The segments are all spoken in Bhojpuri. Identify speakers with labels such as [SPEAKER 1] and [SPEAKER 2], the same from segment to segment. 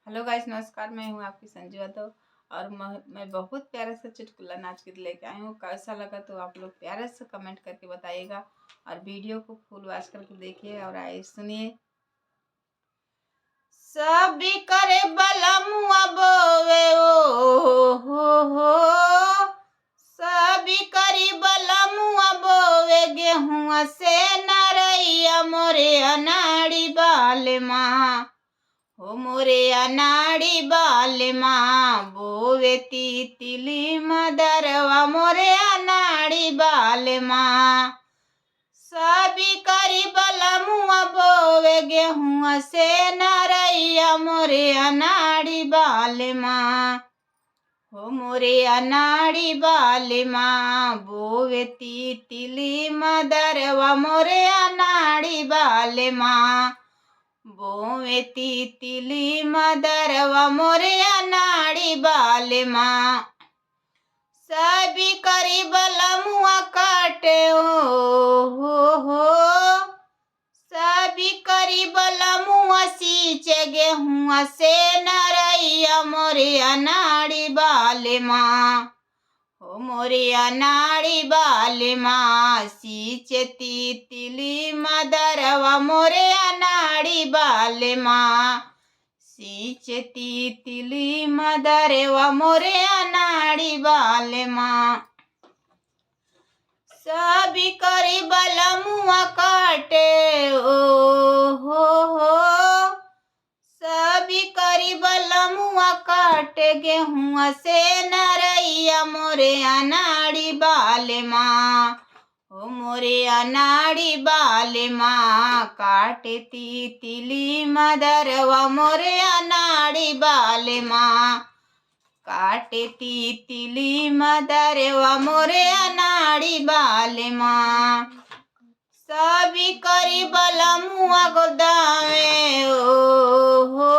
[SPEAKER 1] हेलो गाइस, नमस्कार। मैं हूँ आपकी संजू यादव और मैं बहुत प्यारा सा चुटकुला नाच के लेके आई हूँ। कैसा लगा तो आप लोग प्यारे से कमेंट करके बताइएगा और वीडियो को फुल वॉच करके देखिए और आइए सुनिए। सभी करे बलमुआ बोवे हो सभी करी बलमुआ बोवे गेहुआ से नरैया मोरे अनाड़ी बाल माँ हो मोरे अनाड़ी बाल माँ बोवे तिली मदरवा मोरे अनाड़ी बाल माँ सभी करी बलमुआ बोवे गेहुआ से नरैया मोरे अनाड़ी बाल माँ हो मोरे अनाड़ी बाल माँ बोवे तिली मदरवा मोरे अनाड़ी बाल माँ बोवे तिली मदरवा मोरे अनाड़ी बाल माँ सभी करी बलमुआ काटे हो सभी करी बलमुआ सींचे गेहुआ से नरैया मोरे अनाड़ी बाल माँ हो मोरे अनाड़ी बाल माँ सींचे तिली मदरवा मोरे अनाड़ी बाल माँ सींचे तिली मदरवा मोरे अनाड़ी बाल माँ सभी करी बलमुआ काटे हो सभी करी बलमुआ काटे गेहुआ से नरैया मोरे अनाड़ी बाल माँ हो मोरे अनाड़ी बाल माँ काटे तिली मदरवा मोरे अनाड़ी बाल माँ काटे तिली मदरवा मोरे अनाड़ी बाल माँ सभी करी बलमुआ गोदामे हो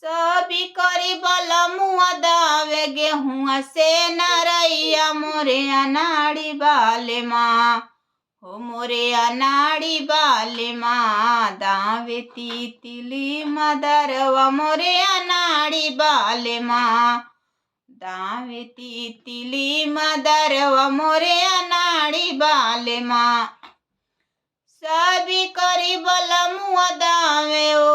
[SPEAKER 1] सभी करी बलमुआ दावे गेहुआ से नरैया मोरे अनाड़ी बाल माँ हो मोरे अनाड़ी बाल माँ दावे तिली मदरवा मोरे अनाड़ी बाल माँ दावे तिली मदरवा मोरे अनाड़ी बाल माँ सभी करी बलमुआ दावे हो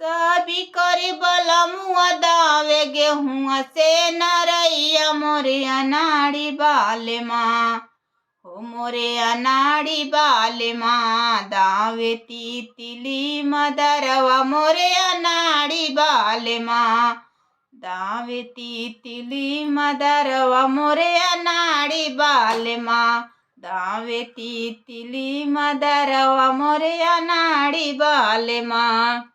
[SPEAKER 1] सभी करी बलमुआ दावे गेहुआ से नरैया मोरे अनाड़ी बाल माँ हो मोरे अनाड़ी बाल माँ दावे तिली मदरवा मोरे अनाड़ी बाल माँ दावे तिली मदरवा मोरे अनाड़ी बाल माँ दावे तिली मदरवा मोरे अनाड़ी बाल माँ।